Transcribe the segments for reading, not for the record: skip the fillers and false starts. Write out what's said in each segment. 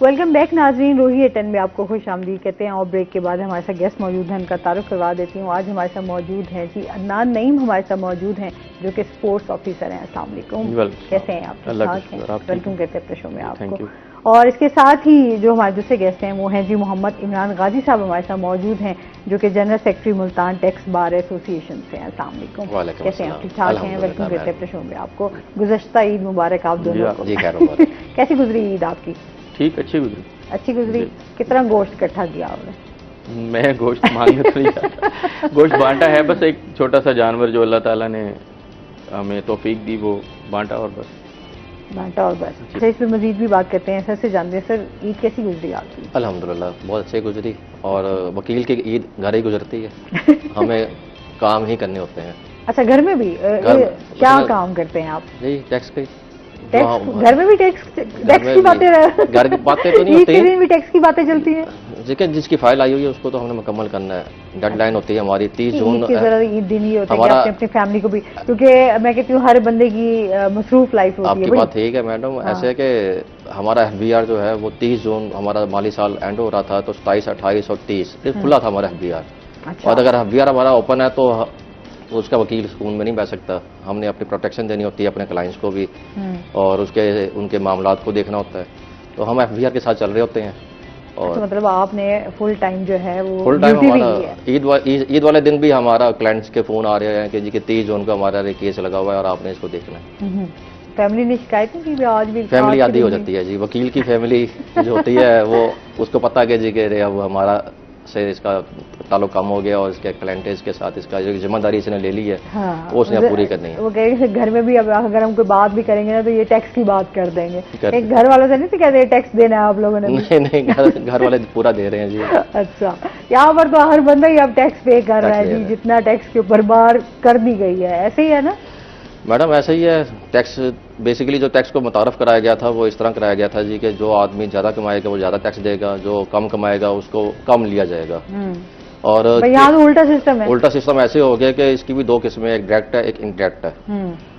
Welcome back नाजरीन, रोही Eton में आपको खुश आमदीद कहते हैं। और ब्रेक के बाद हमारे साथ गेस्ट मौजूद हैं, उनका तारुफ करवा देती हूँ। आज हमारे साथ मौजूद हैं जी अदनान नईम, हमारे साथ मौजूद हैं जो कि स्पोर्ट्स ऑफिसर हैं। अस्सलाम वालेकुम, कैसे हैं आप? ठीक ठाक हैं? वेलकम करते हैं अपने शो में आपको। और इसके साथ ही जो हमारे दूसरे गेस्ट हैं वो हैं जी मोहम्मद इमरान गाजी साहब, हमारे साथ मौजूद हैं जो कि general secretary Multan tax bar association से हैं। अस्सलाम वालेकुम, कैसे हैं आप? ठीक ठाक हैं? वेलकम करते हैं अपने शो में आपको। गुज़श्ता ईद मुबारक आप दोनों को। कैसी गुजरी ईद आपकी? ठीक, अच्छी गुजरी। अच्छी गुजरी। कितना गोश्त इकट्ठा किया आपने? मैं गोश्त मांगने तो नहीं जाता, गोश्त बांटा है, बस एक छोटा सा जानवर जो अल्लाह ताला ने हमें तौफीक दी वो बांटा और बस। बांटा और बस। अच्छा, इस पर मजीद भी बात करते हैं, सर से जानते हैं। सर, ईद कैसी गुजरी आपकी? अल्हम्दुलिल्लाह बहुत अच्छी गुजरी। और वकील की ईद घर ही गुजरती है, हमें काम ही करने होते हैं। अच्छा, घर में भी क्या काम करते हैं आप? यही टैक्स के। घर में भी टैक्स की बातें, घर की बातें तो नहीं होती भी टैक्स की बातें चलती हैं। जिसकी फाइल आई हुई है उसको तो हमने मुकम्मल करना है। डेडलाइन होती है हमारी 30 जून। ईद दिन ही होता है अपनी फैमिली को भी, क्योंकि मैं कहती हूँ हर बंदे की मसरूफ लाइफ होती है। आपकी बात ठीक है मैडम। ऐसे कि हमारा FBR जो है वो 30 जून हमारा माली साल एंड हो रहा था, तो 27, 28 और 30 खुला था हमारा FBR। और अगर FBR हमारा ओपन है तो उसका वकील सुकून में नहीं बैठ सकता। हमने अपनी प्रोटेक्शन देनी होती है अपने क्लाइंट्स को भी, और उनके मामलात को देखना होता है, तो हम FBR के साथ चल रहे होते हैं। और अच्छा, मतलब आपने फुल टाइम जो है वो फुल टाइम हमारा ईद वाले दिन भी हमारा क्लाइंट्स के फोन आ रहे हैं कि जी कि 30 जून का हमारा केस लगा हुआ है और आपने इसको देखना है। फैमिली ने शिकायत नहीं की? आज भी फैमिली आदि हो जाती है जी, वकील की फैमिली जो होती है वो उसको पता है कि जी कि अब हमारा से इसका ताल्लुक कम हो गया और इसके क्लाइंटेज के साथ इसका जो जिम्मेदारी इसने ले ली है वो उसने पूरी करनी है। वो कहेंगे घर में भी अब अगर हम कोई बात भी करेंगे ना तो ये टैक्स की बात कर देंगे। एक घर वालों से नहीं तो कहते टैक्स देना है आप लोगों ने? नहीं, घर वाले पूरा दे रहे हैं जी। अच्छा, यहाँ पर तो हर बंदा ही अब टैक्स पे कर रहा है जी, जितना टैक्स के ऊपर बार कर दी गई है। ऐसे ही है ना मैडम? ऐसा ही है। टैक्स बेसिकली जो टैक्स को मुतारफ कराया गया था वो इस तरह कराया गया था जी कि जो आदमी ज़्यादा कमाएगा वो ज़्यादा टैक्स देगा, जो कम कमाएगा उसको कम लिया जाएगा। और यहाँ तो उल्टा सिस्टम है। उल्टा सिस्टम ऐसे हो गया कि इसकी भी दो किस्में, एक डायरेक्ट है एक इनडायरेक्ट है।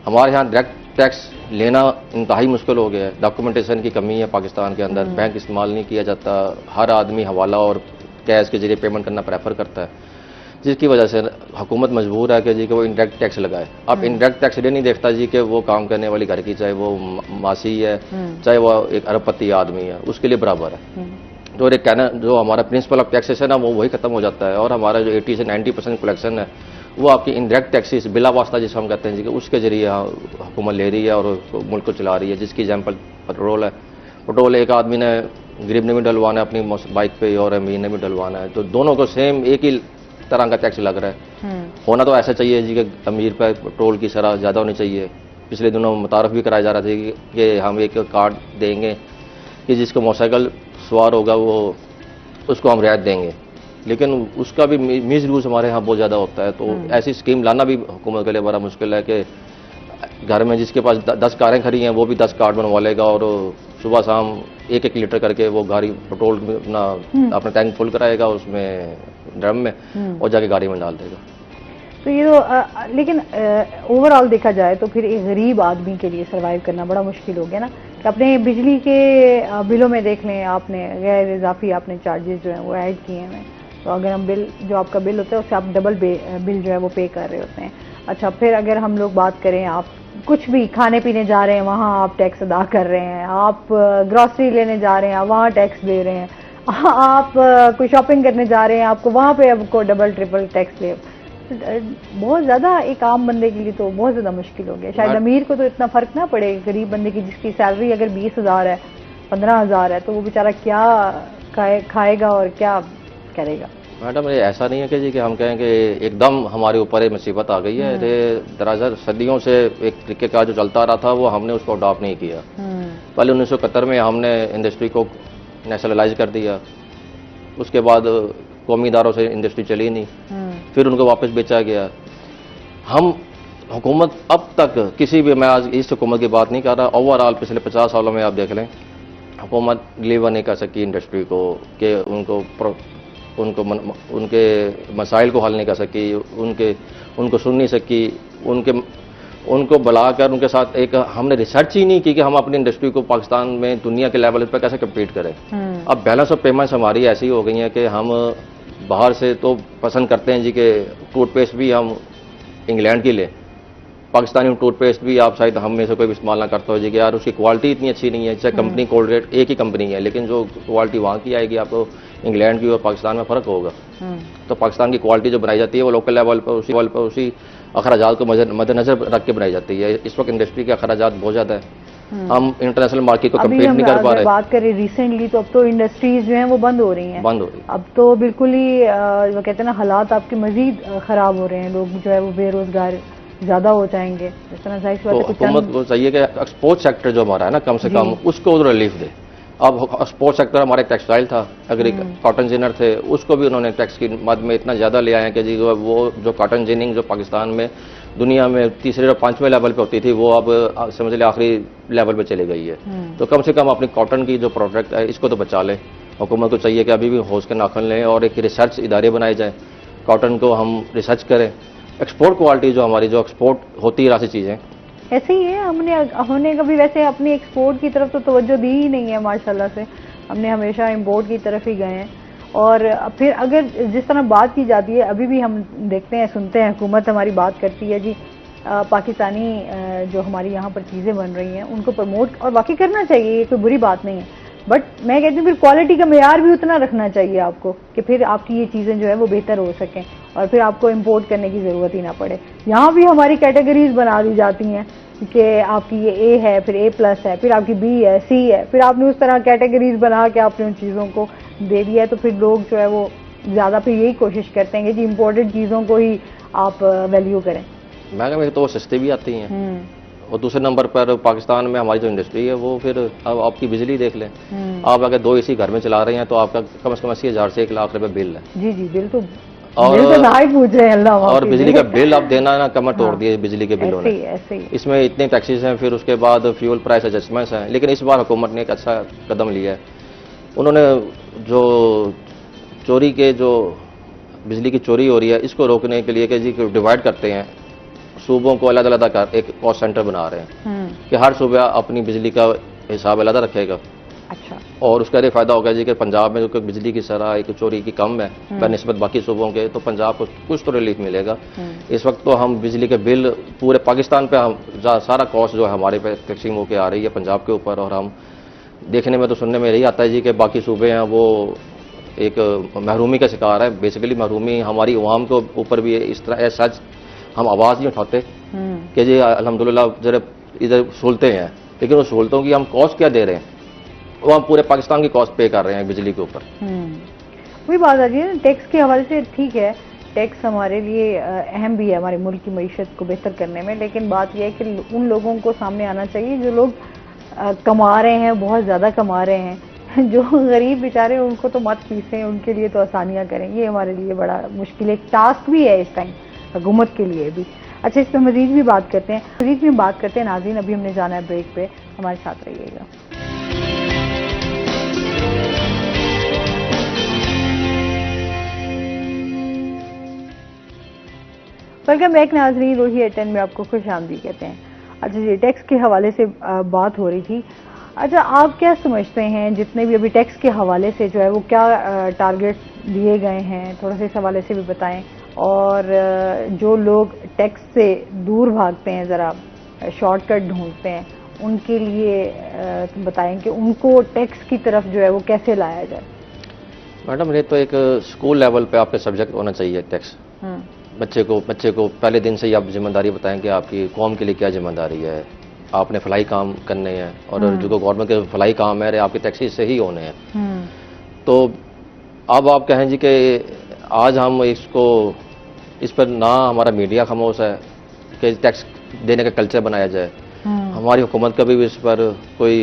हमारे यहाँ डायरेक्ट टैक्स लेना इंतहाई मुश्किल हो गया है। डॉक्यूमेंटेशन की कमी है पाकिस्तान के अंदर, बैंक इस्तेमाल नहीं किया जाता, हर आदमी हवाला और कैश के जरिए पेमेंट करना प्रेफर करता है, जिसकी वजह से हुकूमत मजबूर है कि जी कि वो इंडायरेक्ट टैक्स लगाए। अब इंडायरेक्ट टैक्स ये नहीं देखता जी कि वो काम करने वाली घर की, चाहे वो मासी है चाहे वो एक अरबपति आदमी है, उसके लिए बराबर है। तो एक कहना जो हमारा प्रिंसिपल ऑफ टैक्सेशन है वो वही खत्म हो जाता है, और हमारा जो 80 से 90% कलेक्शन है वो आपकी इंडायरेक्ट टैक्सेस बिला वास्ता जिसे हम कहते हैं जी कि उसके जरिए हुकूमत ले रही है और मुल्क को चला रही है। जिसकी एग्जाम्पल पेट्रोल है। पेट्रोल एक आदमी ने गरीब ने भी डलवाना है अपनी बाइक पे और अमीर ने भी डलवाना है, तो दोनों को सेम एक ही तरह का टैक्स लग रहा है। होना तो ऐसा चाहिए जी कि अमीर पर पेट्रोल की शरह ज़्यादा होनी चाहिए। पिछले दिनों मुतारफ भी कराया जा रहा था कि हम एक कार्ड देंगे कि जिसको मोटरसाइकिल सवार होगा वो उसको हम रियायत देंगे, लेकिन उसका भी मिस यूज़ हमारे यहाँ बहुत ज़्यादा होता है। तो ऐसी स्कीम लाना भी हुकूमत के लिए बड़ा मुश्किल है कि घर में जिसके पास 10 कारें खड़ी हैं वो भी 10 कार्ड बनवा लेगा और सुबह शाम 1-1 लीटर करके वो गाड़ी पेट्रोल अपना टैंक फुल कराएगा उसमें ड्रम में और जाके गाड़ी में डाल देगा। तो ये तो लेकिन ओवरऑल देखा जाए तो फिर एक गरीब आदमी के लिए सर्वाइव करना बड़ा मुश्किल हो गया ना। कि अपने बिजली के बिलों में देख लें, आपने गैर इजाफी आपने चार्जेस जो हैं वो ऐड किए हैं, तो अगर हम बिल जो आपका बिल होता है उससे आप डबल बिल जो है वो पे कर रहे होते हैं। अच्छा, फिर अगर हम लोग बात करें, आप कुछ भी खाने पीने जा रहे हैं वहाँ आप टैक्स अदा कर रहे हैं, आप ग्रॉसरी लेने जा रहे हैं वहाँ टैक्स दे रहे हैं, आप कोई शॉपिंग करने जा रहे हैं आपको वहाँ पे आपको डबल ट्रिपल टैक्स ले। बहुत ज़्यादा एक आम बंदे के लिए तो बहुत ज़्यादा मुश्किल हो गया। शायद अमीर को तो इतना फ़र्क ना पड़े, गरीब बंदे की जिसकी सैलरी अगर 20,000 है 15,000 है तो वो बेचारा क्या खाएगा और क्या करेगा। मैडम ये ऐसा नहीं है कि जी कि हम कहें कि एकदम हमारे ऊपर ये मुसीबत आ गई है। ये दरअसल सदियों से एक तरीके का जो चलता रहा था वो हमने उसको अडॉप्ट नहीं किया। पहले 1971 में हमने इंडस्ट्री को नेशनलाइज कर दिया, उसके बाद कौमी इदारों से इंडस्ट्री चली नहीं, फिर उनको वापस बेचा गया। हम हुकूमत अब तक किसी भी, मैं आज इस हुकूमत की बात नहीं कर रहा, ओवरऑल पिछले 50 सालों में आप देख लें हुकूमत डिलीवर नहीं कर सकी इंडस्ट्री को, कि उनके मसाइल को हल नहीं कर सकी, उनको सुन नहीं सकी, उनको बुलाकर उनके साथ एक हमने रिसर्च ही नहीं की कि हम अपनी इंडस्ट्री को पाकिस्तान में दुनिया के लेवल पर कैसे कम्पीट करें। अब बैलेंस ऑफ पेमेंट्स हमारी ऐसी हो गई हैं कि हम बाहर से तो पसंद करते हैं जी कि टूथपेस्ट भी हम इंग्लैंड की लें, पाकिस्तानी टूथपेस्ट भी आप शायद हम में से कोई भी इस्तेमाल ना करता हो जी कि यार उसकी क्वालिटी इतनी अच्छी नहीं है, चाहे कंपनी कोलगेट एक ही कंपनी है, लेकिन जो क्वालिटी वहाँ की आएगी आपको इंग्लैंड की और पाकिस्तान में फ़र्क होगा। तो पाकिस्तान की क्वालिटी जो बनाई जाती है वो लोकल लेवल पर उसी अखराजात को मद्देनजर रख के बनाई जाती है। इस वक्त इंडस्ट्री के अखराजात बहुत ज़्यादा है, हम इंटरनेशनल मार्केट को कम्पीट नहीं कर पा रहे। बात करें रिसेंटली तो अब तो इंडस्ट्रीज जो हैं वो बंद हो रही हैं, अब तो बिल्कुल ही वो कहते हैं ना हालात आपके मजीद खराब हो रहे हैं, लोग जो है वो बेरोजगार ज़्यादा हो जाएंगे। इस तरह जाहिर सी बात है हुकूमत को चाहिए कि एक्सपोर्ट सेक्टर जो हमारा है ना कम से कम उसको रिलीफ दे। अब एक्सपोर्ट सेक्टर हमारा टेक्सटाइल था, अगर कॉटन जिनर थे, उसको भी उन्होंने टैक्स की मद में इतना ज़्यादा ले आए हैं कि जी वो जो कॉटन जिनिंग जो पाकिस्तान में दुनिया में तीसरे और पांचवें लेवल पे होती थी वो अब समझ ले आखिरी लेवल पे चली गई है। तो कम से कम अपनी कॉटन की जो प्रोडक्ट है इसको तो बचा लें। हुकूमत को चाहिए कि अभी भी होश के नाखन लें और एक रिसर्च इदारे बनाए जाए, कॉटन को हम रिसर्च करें। एक्सपोर्ट क्वालिटी जो हमारी जो एक्सपोर्ट होती है ऐसी चीज़ें ऐसे ही है। हमने कभी वैसे अपनी एक्सपोर्ट की तरफ तो तवज्जो दी ही नहीं है माशाल्लाह से, हमने हमेशा इंपोर्ट की तरफ ही गए हैं। और फिर अगर जिस तरह बात की जाती है अभी भी हम देखते हैं सुनते हैं, हुकूमत हमारी बात करती है जी पाकिस्तानी जो हमारी यहाँ पर चीज़ें बन रही हैं उनको प्रमोट और वाकई करना चाहिए, ये कोई बुरी बात नहीं है, बट मैं कहती हूँ फिर क्वालिटी का मेयार भी उतना रखना चाहिए आपको कि फिर आपकी ये चीज़ें जो है वो बेहतर हो सकें और फिर आपको इम्पोर्ट करने की ज़रूरत ही ना पड़े। यहाँ भी हमारी कैटेगरीज बना दी जाती हैं कि आपकी ये ए है, फिर A+ है, फिर आपकी B है, C है, फिर आपने उस तरह कैटेगरीज बना के आपने उन चीज़ों को दे दिया है, तो फिर लोग जो है वो ज़्यादा फिर यही कोशिश करते हैं कि जी इम्पोर्टेड चीज़ों को ही आप वैल्यू करें। महंगे में तो वो सस्ती भी आती हैं। और दूसरे नंबर पर पाकिस्तान में हमारी जो इंडस्ट्री है वो फिर अब आपकी बिजली देख लें, आप अगर 2 AC घर में चला रहे हैं तो आपका कम से कम 80,000 से 1 लाख रुपए बिल है। जी जी बिल तो और बिल तो ना ही पूछ रहे हैं अल्लाह माफ़ और बिजली कीजिए। का बिल आप देना ना कमर तोड़ दिए बिजली के बिलों ने। ऐसे ही इसमें इतने टैक्सेस हैं, फिर उसके बाद फ्यूल प्राइस एडजस्टमेंट्स हैं। लेकिन इस बार हुकूमत ने एक अच्छा कदम लिया है, उन्होंने जो चोरी के जो बिजली की चोरी हो रही है इसको रोकने के लिए कि जी डिवाइड करते हैं, सूबों को अलग अलग कर एक कॉस्ट सेंटर बना रहे हैं कि हर सूबा अपनी बिजली का हिसाब अलग रखेगा। अच्छा। और उसका ये फायदा होगा जी कि पंजाब में जो बिजली की शरह एक चोरी की कम है बनिस्बत बाकी सूबों के, तो पंजाब को कुछ तो रिलीफ मिलेगा। इस वक्त तो हम बिजली के बिल पूरे पाकिस्तान पे हम सारा कॉस्ट जो है हमारे पे तकसीम होकर आ रही है पंजाब के ऊपर, और हम देखने में तो सुनने में यही आता है जी कि बाकी सूबे हैं वो एक महरूमी का शिकार है। बेसिकली महरूमी हमारी अवाम के ऊपर भी इस तरह सच हम आवाज़ नहीं उठाते कि जी अल्हम्दुलिल्लाह जरा इधर सहूलतें हैं, लेकिन उस सहूलतों की हम कॉस्ट क्या दे रहे हैं, वो हम पूरे पाकिस्तान की कॉस्ट पे कर रहे हैं बिजली के ऊपर। वही बात आ रही है ना, टैक्स के हवाले से ठीक है, टैक्स हमारे लिए अहम भी है हमारी मुल्क की मईशत को बेहतर करने में, लेकिन बात यह है कि उन लोगों को सामने आना चाहिए जो लोग कमा रहे हैं, बहुत ज़्यादा कमा रहे हैं, जो गरीब बेचारे उनको तो मत पीसें, उनके लिए तो आसानियाँ करें। ये हमारे लिए बड़ा मुश्किल एक टास्क भी है इस टाइम हुकूमत के लिए भी। अच्छा, इस पर मजीद भी बात करते हैं, नाज़रीन अभी हमने जाना है ब्रेक पे, हमारे साथ रहिएगा। वेलकम बैक नाज़रीन, रोही एटन में आपको खुश आमदी कहते हैं। अच्छा जी, टैक्स के हवाले से बात हो रही थी। अच्छा, आप क्या समझते हैं जितने भी अभी टैक्स के हवाले से जो है वो क्या टारगेट दिए गए हैं, थोड़ा सा इस हवाले से भी बताएं। और जो लोग टैक्स से दूर भागते हैं, ज़रा शॉर्टकट ढूंढते हैं, उनके लिए बताएं कि उनको टैक्स की तरफ जो है वो कैसे लाया जाए। मैडम, ये तो एक स्कूल लेवल पे आपके सब्जेक्ट होना चाहिए टैक्स। बच्चे को पहले दिन से ही आप जिम्मेदारी बताएं कि आपकी कौम के लिए क्या जिम्मेदारी है, आपने फलाई काम करने हैं, और जो गवर्नमेंट के फलाई काम है आपके टैक्सेस से ही होने हैं। तो अब आप कहें जी कि आज हम इस पर ना हमारा मीडिया खामोश है कि टैक्स देने का कल्चर बनाया जाए, हमारी हुकूमत का भी इस पर कोई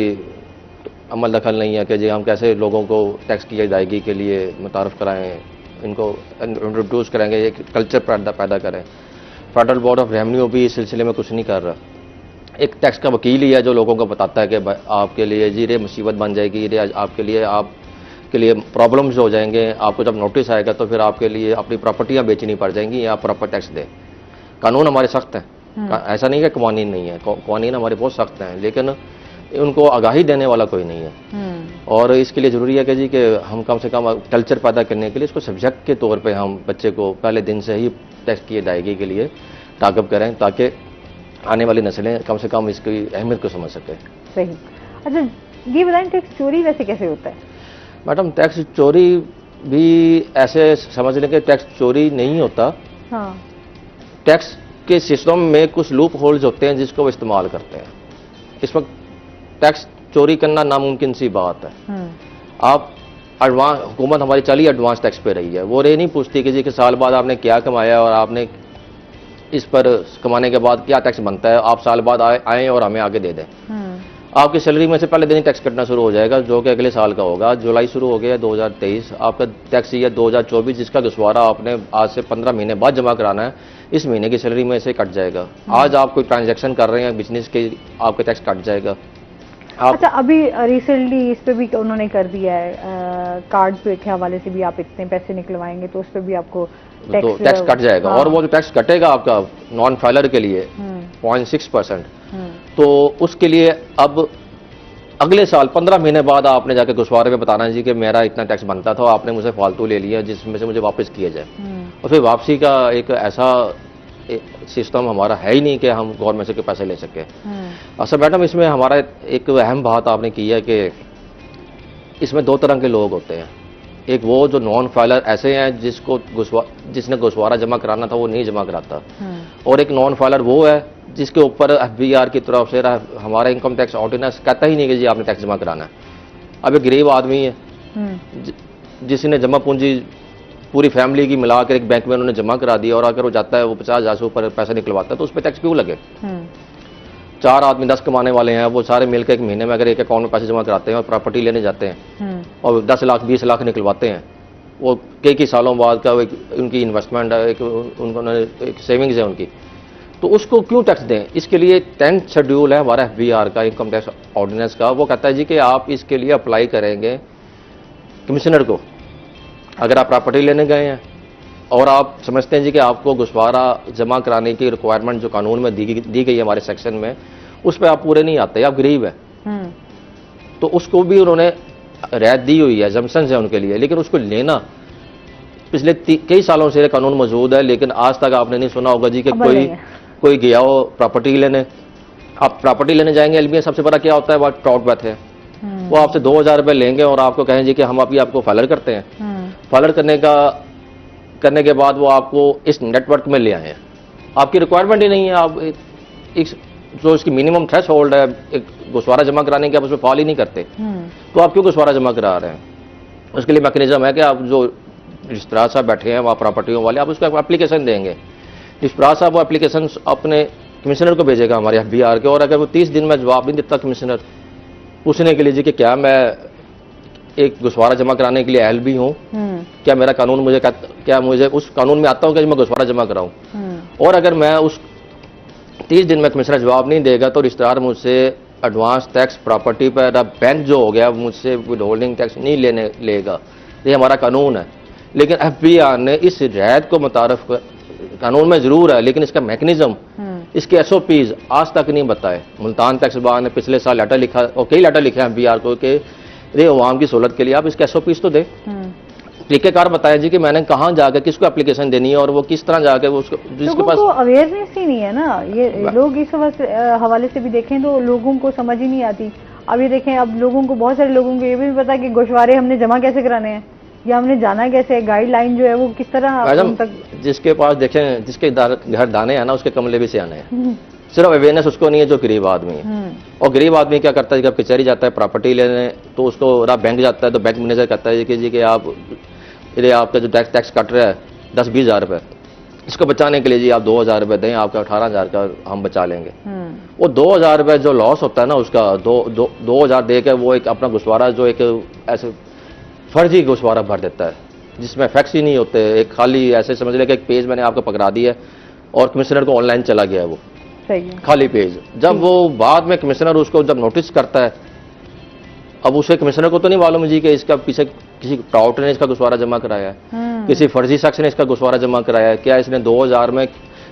अमल दखल नहीं है कि जी हम कैसे लोगों को टैक्स की अदायगी के लिए मुतारफ़ कराएं, इनको इंट्रोड्यूस करेंगे, एक कल्चर पैदा करें। फेडरल बोर्ड ऑफ रेवेन्यू भी इस सिलसिले में कुछ नहीं कर रहा। एक टैक्स का वकील ही है जो लोगों को बताता है कि आपके लिए जी ये मुसीबत बन जाएगी, ये आपके लिए प्रॉब्लम्स हो जाएंगे, आपको जब नोटिस आएगा तो फिर आपके लिए अपनी प्रॉपर्टियां बेचनी पड़ जाएंगी, या आप प्रॉपर टैक्स दें। कानून हमारे सख्त हैं, ऐसा नहीं है कि कवानीन नहीं है, कवानीन हमारे बहुत सख्त हैं, लेकिन उनको आगाही देने वाला कोई नहीं है। और इसके लिए ज़रूरी है कि जी कि हम कम से कम कल्चर पैदा करने के लिए इसको सब्जेक्ट के तौर पे हम बच्चे को पहले दिन से ही टैक्स की अदायगी के लिए ताकब करें, ताकि आने वाली नस्लें कम से कम इसकी अहमियत को समझ सकें। सही। अच्छा, ये बताएं टैक्स चोरी वैसे कैसे होता है? मैडम, टैक्स चोरी भी ऐसे समझ लें कि टैक्स चोरी नहीं होता। हाँ। टैक्स के सिस्टम में कुछ लूप होल्स होते हैं जिसको वो इस्तेमाल करते हैं। इस वक्त टैक्स चोरी करना नामुमकिन सी बात है। आप एडवांस, हुकूमत हमारी चली एडवांस टैक्स पे रही है, वो ये नहीं पूछती कि जी कि साल बाद आपने क्या कमाया और आपने इस पर कमाने के बाद क्या टैक्स बनता है, आप साल बाद आएँ और हमें आगे दे दें। आपकी सैलरी में से पहले दिन ही टैक्स कटना शुरू हो जाएगा, जो कि अगले साल का होगा। जुलाई शुरू हो गया 2023, आपका टैक्स ईयर 2024 जिसका गसवारा आपने आज से 15 महीने बाद जमा कराना है, इस महीने की सैलरी में से कट जाएगा। आज आप कोई ट्रांजैक्शन कर रहे हैं बिजनेस के, आपका टैक्स कट जाएगा। अच्छा, अभी रिसेंटली इस पे भी उन्होंने कर दिया है, कार्ड पे के हवाले से भी आप इतने पैसे निकलवाएंगे तो उस पे भी आपको टैक्स कट जाएगा। हाँ। और वो जो टैक्स कटेगा आपका नॉन फाइलर के लिए 0.6%, तो उसके लिए अब अगले साल 15 महीने बाद आपने जाके गुस्वारे में बताना है जी कि मेरा इतना टैक्स बनता था, आपने मुझे फालतू ले लिया जिसमें से मुझे वापस किया जाए। और फिर वापसी का एक ऐसा सिस्टम हमारा है ही नहीं कि हम गवर्नमेंट से पैसे ले सकें। अच्छा मैडम, इसमें हमारा एक अहम बात आपने की है कि इसमें दो तरह के लोग होते हैं। एक वो जो नॉन फाइलर ऐसे हैं जिसने गुस्वारा जमा कराना था वो नहीं जमा कराता, और एक नॉन फाइलर वो है जिसके ऊपर FBR की तरफ से हमारा इनकम टैक्स ऑर्डिनेंस कहता ही नहीं कि जी आपने टैक्स जमा कराना है। अब एक गरीब आदमी है जिसने जमा पूंजी पूरी फैमिली की मिलाकर एक बैंक में उन्होंने जमा करा दिया, और अगर वो जाता है वो 50,000 से ऊपर पैसे निकलवाता है तो उस पर टैक्स क्यों लगे? 4 आदमी 10 कमाने वाले हैं, वो सारे मिलकर एक महीने में अगर एक अकाउंट में पैसे जमा कराते हैं और प्रॉपर्टी लेने जाते हैं और 10 लाख 20 लाख निकलवाते हैं, वो कई सालों बाद का उनकी इन्वेस्टमेंट है, उन्होंने एक सेविंग्स है उनकी, तो उसको क्यों टैक्स दें? इसके लिए 10th शेड्यूल है हमारा FBR का, इनकम टैक्स ऑर्डिनेंस का। वो कहता है जी कि आप इसके लिए अप्लाई करेंगे कमिश्नर को। अगर आप प्रॉपर्टी लेने गए हैं और आप समझते हैं जी कि आपको गुस्वारा जमा कराने की रिक्वायरमेंट जो कानून में दी गई है हमारे सेक्शन में, उस पर आप पूरे नहीं आते, आप गरीब हैं, तो उसको भी उन्होंने रियायत दी हुई है, एग्जम्पशंस है उनके लिए। लेकिन उसको लेना पिछले कई सालों से कानून मौजूद है, लेकिन आज तक आपने नहीं सुना होगा जी कि कोई गया हो प्रॉपर्टी लेने। आप प्रॉपर्टी लेने जाएंगे, एलबीएन सबसे बड़ा क्या होता है, वो प्राउड बात है, वो आपसे 2000 रुपये लेंगे और आपको कहें जी कि हम अभी आपको फाइलर करते हैं। फाइलर करने के बाद वो आपको इस नेटवर्क में ले आए हैं, आपकी रिक्वायरमेंट ही नहीं है। आप जो इसकी मिनिमम थ्रेश होल्ड है एक गुस्वारा जमा कराने की, आप उसमें फॉल ही नहीं करते, तो आप क्यों गुस्वारा जमा करा रहे हैं? उसके लिए मैकेनिज्म है कि आप जो रजिस्ट्रार साहब बैठे हैं वहाँ प्रॉपर्टियों वाले, आप उसको एप्लीकेशन देंगे, रजिस्ट्रार साहब वो एप्लीकेशन अपने कमिश्नर को भेजेगा हमारे FBR के, और अगर वो 30 दिन में जवाब नहीं देता कमिश्नर पूछने के लिए जी कि क्या मैं एक गुस्वारा जमा कराने के लिए अहल भी हूँ, क्या मेरा कानून मुझे क्या मुझे उस कानून में आता हूँ कि मैं गुस्वारा जमा कराऊँ, और अगर मैं उस 30 दिन में कमिश्नर जवाब नहीं देगा तो रजिस्ट्रार मुझसे एडवांस टैक्स प्रॉपर्टी पर बैंक जो हो गया मुझसे विद होल्डिंग टैक्स नहीं लेगा। ये हमारा कानून है, लेकिन FBR ने इस रियायत को मुतारफ कानून में जरूर है, लेकिन इसका मैकेनिज्म, इसके SOPs आज तक नहीं बताए। मुल्तान टैक्स बार ने पिछले साल लेटर लिखा और कई लेटर लिखे FBR को कि रे अवाम की सहूलत के लिए आप इसके SOPs तो दे, तरीकेकार बताया जी कि मैंने कहाँ जाकर किसको एप्लीकेशन देनी है और वो किस तरह जाकर उसको जिसके पास अवेयरनेस ही नहीं है ना। ये लोग इस हवाले से भी देखें तो लोगों को समझ ही नहीं आती। अब ये देखें, अब लोगों को, बहुत सारे लोगों को ये भी पता कि गोशवारे हमने जमा कैसे कराने हैं या हमने जाना कैसे है, गाइडलाइन जो है वो किस तरह तक। जिसके पास देखें, जिसके घर दाने हैं ना उसके कमले भी से आने हैं। सिर्फ अवेयरनेस उसको नहीं है जो गरीब आदमी है। और गरीब आदमी क्या करता है, जब कचहरी जाता है प्रॉपर्टी लेने तो उसको बैंक जाता है तो बैंक मैनेजर कहता है कि जी कि आप ये आपका जो टैक्स कट रहा है 10-20 हज़ार रुपये, इसको बचाने के लिए जी आप 2,000 रुपये दें, आपका 18,000 का हम बचा लेंगे। वो 2,000 रुपये जो लॉस होता है ना उसका 2,000 दे के वो एक अपना गुस्वारा जो एक ऐसे फर्जी गुस्वारा भर देता है जिसमें फैक्ट्स ही नहीं होते, एक खाली ऐसे समझ ले कि एक पेज मैंने आपको पकड़ा दिया और कमिश्नर को ऑनलाइन चला गया है वो खाली पेज। जब वो बाद में कमिश्नर उसको जब नोटिस करता है, अब उसे कमिश्नर को तो नहीं मालूम जी कि इसका पीछे किसी टाउट ने इसका गुस्वारा जमा कराया है, किसी फर्जी शख्स ने इसका गुस्वारा जमा कराया है, क्या इसने 2,000 में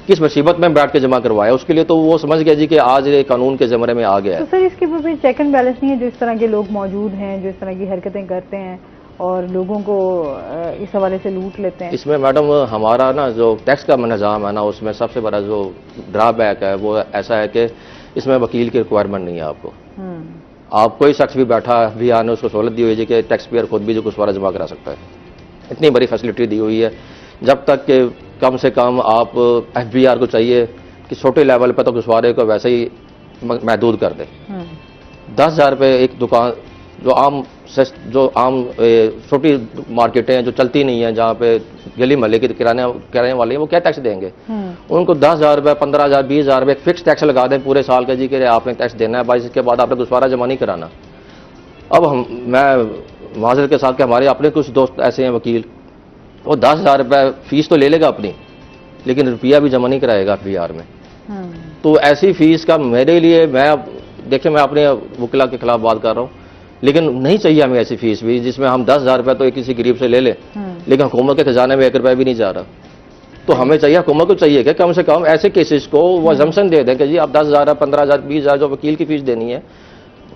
किस मुसीबत में बैठ के जमा करवाया, उसके लिए तो वो समझ गया जी कि आज ये कानून के ज़मरे में आ गया तो है। सर इसके ऊपर चेक एंड बैलेंस नहीं है? जो इस तरह के लोग मौजूद हैं, जो इस तरह की हरकतें करते हैं और लोगों को इस हवाले से लूट लेते हैं। इसमें मैडम हमारा ना जो टैक्स का निज़ाम है ना, उसमें सबसे बड़ा जो ड्रॉबैक है वो ऐसा है कि इसमें वकील की रिक्वायरमेंट नहीं है आपको। आप कोई शख्स भी बैठा भी आने उसको सहूलत दी हुई है कि टैक्स पेयर खुद भी जो गुस्वारा जमा करा सकता है, इतनी बड़ी फैसिलिटी दी हुई है। जब तक कि कम से कम आप FBR को चाहिए कि छोटे लेवल पर तो गुस्वारे को वैसे ही महदूद कर दे। 10,000 रुपये एक दुकान जो आम छोटी मार्केटें हैं जो चलती नहीं है, जहाँ पे गली मोहल्ले के किराने वाले हैं, वो क्या टैक्स देंगे? उनको 10,000 रुपये, 15,000, 20,000 रुपये फिक्स टैक्स लगा दें पूरे साल का जी कि आपने टैक्स देना है, बाईस इसके बाद आपने गुस्वारा जमा नहीं कराना। अब मैं माजरत के साथ कि हमारे अपने कुछ दोस्त ऐसे हैं वकील, वो 10,000 रुपये फीस तो ले लेगा अपनी, लेकिन रुपया भी जमा नहीं कराएगा FBR में। तो ऐसी फीस का मेरे लिए, देखिए मैं अपने वकीला के खिलाफ बात कर रहा हूँ, लेकिन नहीं चाहिए हमें ऐसी फीस भी जिसमें हम 10,000 रुपये तो किसी गरीब से ले लें, लेकिन हुकूमत के खजाने में 1 रुपया भी नहीं जा रहा। तो हमें चाहिए, हुकूमत को चाहिए कि कम से कम ऐसे केसेस को वो अजम्पशन दे दें कि जी आप 10,000, 15,000, 20,000 जो वकील की फीस देनी है,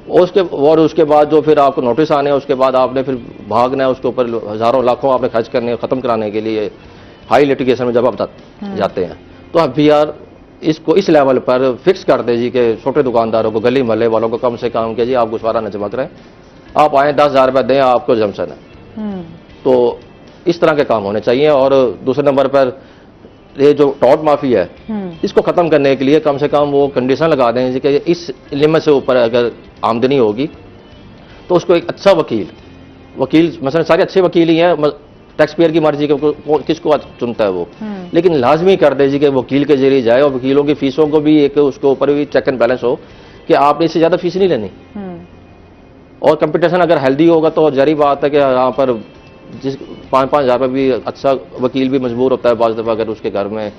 उसके बाद जो फिर आपको नोटिस आने हैं, उसके बाद आपने फिर भागना है, उसके ऊपर हज़ारों लाखों आपने खर्च करने, ख़त्म कराने के लिए हाई लिटिगेशन में जब आप जाते हैं। तो FBR इसको इस लेवल पर फिक्स कर दे जी कि छोटे दुकानदारों को, गली मोहल्ले वालों को कम से कम कि जी आप गुस्वारा न जमा करें, आप आए 10,000 रुपये दें, आपको जमसन है। तो इस तरह के काम होने चाहिए। और दूसरे नंबर पर ये जो टॉट माफी है, इसको खत्म करने के लिए कम से कम वो कंडीशन लगा दें जी कि इस लिमिट से ऊपर अगर आमदनी होगी तो उसको एक अच्छा वकील मसलन सारे अच्छे वकील ही हैं, टैक्स पेयर की मर्जी के किसको चुनता है वो, लेकिन लाजमी कर दे जी कि वकील के जरिए जाए और वकीलों की फीसों को भी एक उसके ऊपर भी चेक एंड बैलेंस हो कि आपने इससे ज़्यादा फीस नहीं लेनी। और कंपटीशन अगर हेल्दी होगा तो जारी बात है कि यहाँ पर जिस 5-5 हज़ार पर भी अच्छा वकील भी मजबूर होता है बाज़ दफ़ा, अगर उसके घर में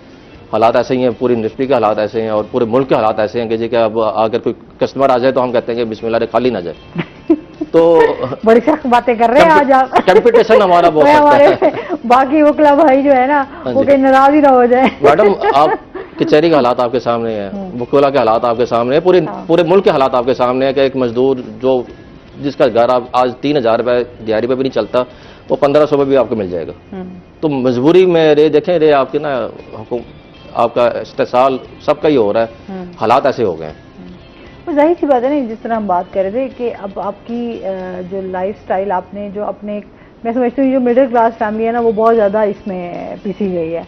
हालात ऐसे ही हैं, पूरी इंडस्ट्री के हालात ऐसे हैं और पूरे मुल्क के हालात ऐसे हैं कि जी कि अब अगर कोई कस्टमर आ जाए तो हम कहते हैं कि बिस्मिल्लाह रे खाली ना जाए। तो बड़ी सख्त बातें कर रहे हैं आज आप। कंपटीशन हमारा बहुत हमारे बाकी वकला भाई जो है ना वो कहीं नाराज ही ना हो जाए। मैडम आप कचहरी के हालात आपके सामने है, वकीला के हालात आपके सामने है, पूरे मुल्क के हालात आपके सामने है कि एक मजदूर जो जिसका घर आप आज 3,000 रुपये दिहाड़ी पे भी नहीं चलता, वो 1,500 में भी आपको मिल जाएगा। तो मजबूरी में देखें आपके ना आपका इस्तेसाल सबका ही हो रहा है, हालात ऐसे हो गए हैं। वो जाहिर सी बात है ना, जिस तरह हम बात कर रहे थे कि अब आपकी जो लाइफस्टाइल आपने जो अपने, मैं समझती हूँ जो मिडिल क्लास फैमिली है ना वो बहुत ज़्यादा इसमें पिसी गई है।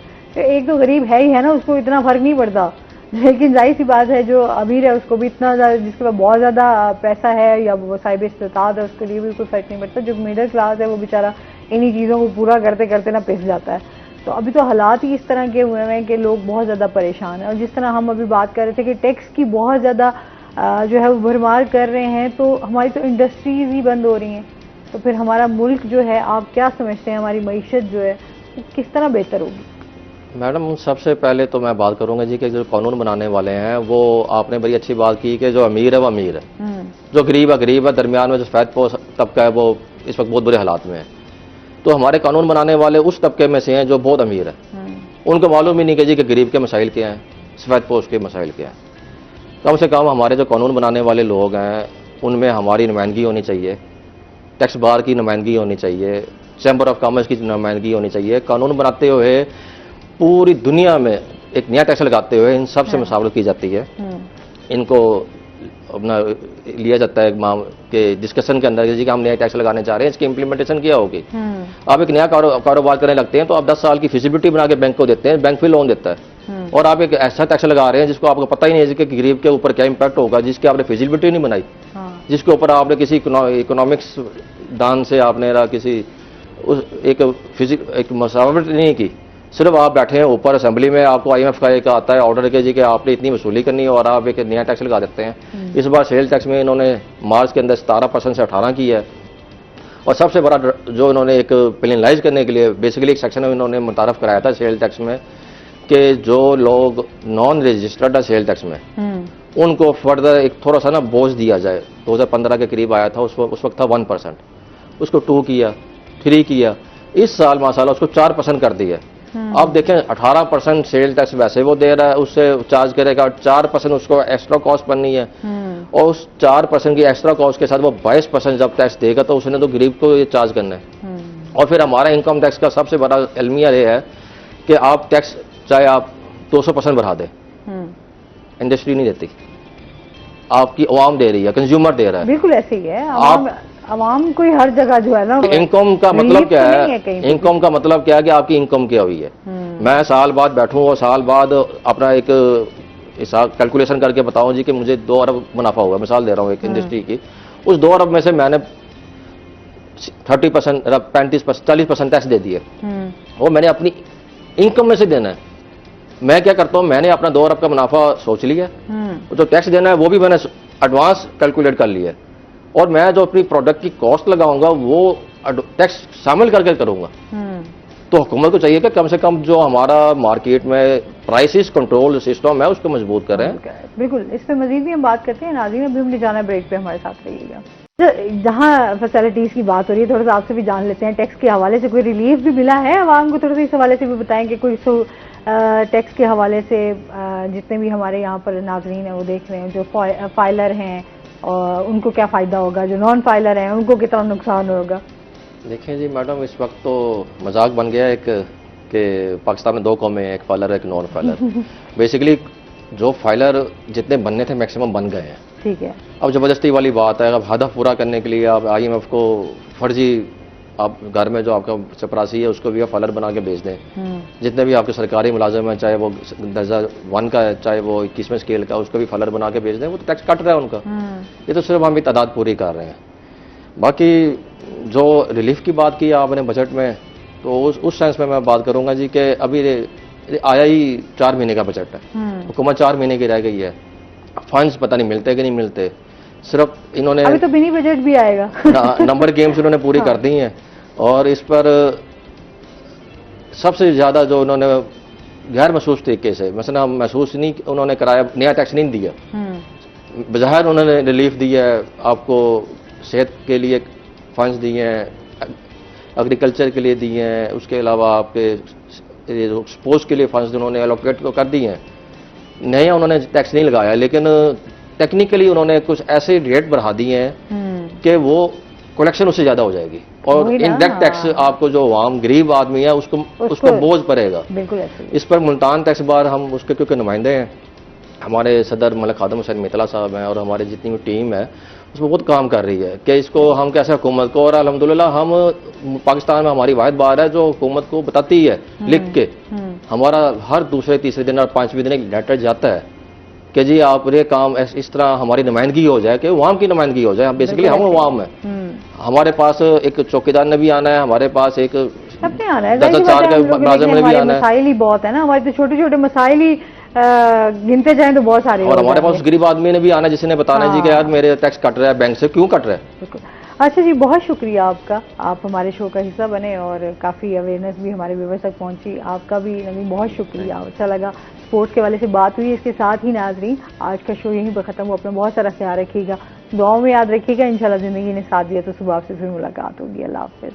एक तो गरीब है ही है ना, उसको इतना फर्क नहीं पड़ता, लेकिन जाहिर सी बात है जो अमीर है उसको भी इतना ज़्यादा, जिसके पास बहुत ज़्यादा पैसा है या वो साहिब इस्तात है, उसके लिए भी कोई फर्क नहीं पड़ता। जो मिडिल क्लास है वो बेचारा इन्हीं चीज़ों को पूरा करते करते ना पिस जाता है। तो अभी तो हालात ही इस तरह के हुए हैं कि लोग बहुत ज़्यादा परेशान हैं। और जिस तरह हम अभी बात कर रहे थे कि टैक्स की बहुत ज़्यादा जो है वो भरमार कर रहे हैं, तो हमारी तो इंडस्ट्रीज ही बंद हो रही हैं, तो फिर हमारा मुल्क जो है, आप क्या समझते हैं हमारी मईशत जो है वो किस तरह बेहतर होगी? मैडम सबसे पहले तो मैं बात करूंगा जी कि जो कानून बनाने वाले हैं वो, आपने बड़ी अच्छी बात की कि जो अमीर है वो अमीर है, जो गरीब है, दरमियान में जो सफेद पोश तबका है वो इस वक्त बहुत बुरे हालात में है। तो हमारे कानून बनाने वाले उस तबके में से हैं जो बहुत अमीर है, उनको मालूम ही नहीं कि जी कि गरीब के मसाइल क्या हैं, सफेद पोश के मसाइल क्या हैं। कम से कम हमारे जो कानून बनाने वाले लोग हैं उनमें हमारी नुमाइंदगी होनी चाहिए, टैक्स बार की नुमाइंदगी होनी चाहिए, चैम्बर ऑफ कॉमर्स की नुमाइंदगी होनी चाहिए। कानून बनाते हुए पूरी दुनिया में एक नया टैक्स लगाते हुए इन सब से मुसावरत की जाती है, इनको अपना लिया जाता है के डिस्कशन के अंदर जी कि हम नया टैक्स लगाने जा रहे हैं, इसकी इम्प्लीमेंटेशन क्या होगी। आप एक नया कारोबार करने लगते हैं तो आप 10 साल की फिजिबिलिटी बना के बैंक को देते हैं, बैंक फिर लोन देता है, और आप एक ऐसा टैक्स लगा रहे हैं जिसको आपको पता ही नहीं है कि गरीब के ऊपर क्या इम्पैक्ट होगा, जिसकी आपने फिजिबिलिटी नहीं बनाई, जिसके ऊपर आपने किसी इकोनॉमिक्स दान से आपने किसी एक मसावट नहीं की। सिर्फ आप बैठे हैं ऊपर असेंबली में, आपको IMF का एक आता है ऑर्डर के जी कि आपने इतनी वसूली करनी है और आप एक नया टैक्स लगा देते हैं। इस बार सेल टैक्स में इन्होंने मार्च के अंदर 17% से 18 की है, और सबसे बड़ा जो इन्होंने एक पेनलाइज करने के लिए बेसिकली एक सेक्शन इन्होंने मुतारफ कराया था सेल टैक्स में कि जो लोग नॉन रजिस्टर्ड है सेल टैक्स में, उनको फर्दर एक थोड़ा सा ना बोझ दिया जाए। 2015 के करीब आया था, उस वक्त था 1%, उसको 2 किया, 3 किया, इस साल माशाल्लाह उसको 4% कर दिया। आप देखें 18% सेल टैक्स वैसे वो दे रहा है, उससे चार्ज करेगा, 4% उसको एक्स्ट्रा कॉस्ट बननी है, और उस 4% की एक्स्ट्रा कॉस्ट के साथ वो 22% जब टैक्स देगा तो उसने तो गरीब को ये चार्ज करना है। और फिर हमारा इनकम टैक्स का सबसे बड़ा अलमिया ये है कि आप टैक्स चाहे आप 200% बढ़ा दें, इंडस्ट्री नहीं देती, आपकी अवाम दे रही है, कंज्यूमर दे रहा है। बिल्कुल ऐसे ही है। अवाम कोई हर जगह जो है ना, इनकम का मतलब क्या नहीं है है, कहीं पे। इनकम का मतलब क्या है कि आपकी इनकम क्या हुई है। मैं साल बाद बैठूं और साल बाद अपना एक हिसाब कैलकुलेशन करके बताऊं जी कि मुझे 2 अरब मुनाफा हुआ, मिसाल दे रहा हूं एक इंडस्ट्री की, उस 2 अरब में से मैंने 30%, 35%, 40% टैक्स दे दिए, वो मैंने अपनी इनकम में से देना है। मैं क्या करता हूं, मैंने अपना 2 अरब का मुनाफा सोच लिया, जो टैक्स देना है वो भी मैंने एडवांस कैलकुलेट कर लिया, और मैं जो अपनी प्रोडक्ट की कॉस्ट लगाऊंगा वो टैक्स शामिल करके करूंगा। तो हुकूमत को चाहिए कि कम से कम जो हमारा मार्केट में प्राइसेस कंट्रोल सिस्टम है उसको मजबूत करें। बिल्कुल, इस पे मजीद भी हम बात करते हैं। नाज़रीन, अभी हमने जाना ब्रेक पे, हमारे साथ रहिएगा। जहाँ फैसिलिटीज की बात हो रही है, थोड़ा सा आपसे भी जान लेते हैं, टैक्स के हवाले से कोई रिलीफ भी मिला है आवाम को? थोड़ा सा इस हवाले से भी बताएंगे, कोई टैक्स के हवाले से जितने भी हमारे यहाँ पर नाज़रीन हैं वो देख रहे हैं, जो फाइलर हैं और उनको क्या फ़ायदा होगा, जो नॉन फाइलर हैं उनको कितना नुकसान होगा? देखिए जी मैडम, इस वक्त तो मजाक बन गया एक कि पाकिस्तान में 2 कौमें हैं, एक फाइलर एक नॉन फाइलर। बेसिकली जो फाइलर जितने बनने थे मैक्सिमम बन गए हैं। ठीक है। अब ज़बरदस्ती वाली बात है, अब हदफ पूरा करने के लिए आप IMF को फर्जी, आप घर में जो आपका चपरासी है उसको भी आप फाइलर बना के भेज दें। जितने भी आपके सरकारी मुलाजिम हैं, चाहे वो दर्जा 1 का है, चाहे वो 21वें स्केल का, उसको भी फाइलर बना के भेज दें, वो तो टैक्स कट रहा है उनका। ये तो सिर्फ हम भी तादाद पूरी कर रहे हैं। बाकी जो रिलीफ की बात की आपने बजट में, तो उस सेंस में मैं बात करूंगा जी कि अभी आया ही 4 महीने का बजट है, हुकूमत 4 महीने की रह गई है, फंड्स पता नहीं मिलते कि नहीं मिलते। सिर्फ इन्होंने अभी तो मिनी बजट भी आएगा। नंबर गेम्स इन्होंने पूरी कर दी हैं, और इस पर सबसे ज्यादा जो उन्होंने गैर महसूस तरीके से, मसला महसूस नहीं उन्होंने कराया, नया टैक्स नहीं दिया, बज़ाहिर उन्होंने रिलीफ दिया है। आपको सेहत के लिए फंड्स दिए हैं, एग्रीकल्चर के लिए दिए हैं, उसके अलावा आपके स्पोर्ट्स के लिए फंड्स उन्होंने एलोकेट तो कर दिए हैं। नया उन्होंने टैक्स नहीं लगाया, लेकिन टेक्निकली उन्होंने कुछ ऐसे रेट बढ़ा दिए हैं कि वो कलेक्शन उससे ज्यादा हो जाएगी, और इनडायरेक्ट टैक्स आपको जो आम गरीब आदमी है उसको बोझ पड़ेगा। बिल्कुल ऐसे। इस पर मुल्तान टैक्स बार हम उसके क्योंकि नुमाइंदे हैं, हमारे सदर मलिक खादम हुसैन मितला साहब हैं, और हमारी जितनी भी टीम है उसमें बहुत काम कर रही है कि इसको हम कैसे हुकूमत को, और अल्हम्दुलिल्लाह हम पाकिस्तान में हमारी वाहिद बार है जो हुकूमत को बताती है लिख के। हमारा हर दूसरे तीसरे दिन और 5वें दिन एक लेटर जाता है कि जी आप ये काम इस तरह हमारी नुमाइंदगी हो जाए, कि अवाम की नुमाइंदगी हो जाए। बेसिकली हम अवाम है, हमारे पास एक चौकीदार ने भी आना है, हमारे पास एक सबने आना है, दर्जा 4 के मुलाजिम ने भी आना है। मसाइल ही बहुत है ना हमारे, तो छोटे छोटे मसाइल ही गिनते जाएं तो बहुत सारे। और हमारे पास गरीब आदमी ने भी आना है जिसने बताना है जी कि यार मेरे टैक्स कट रहा है बैंक से, क्यों कट रहा है। अच्छा जी, बहुत शुक्रिया आपका, आप हमारे शो का हिस्सा बने और काफ़ी अवेयरनेस भी हमारे व्यूअर्स तक पहुंची। आपका भी नवीन बहुत शुक्रिया, अच्छा लगा। स्पोर्ट्स के वाले से बात हुई। इसके साथ ही नाजरीन, आज का शो यहीं पर ख़त्म हुआ। अपना बहुत सारा ख्याल रखिएगा, दुआओं में याद रखिएगा। इंशाल्लाह ज़िंदगी ने साथ दिया तो सुबह से फिर मुलाकात होगी। अल्लाह हाफ़िज़।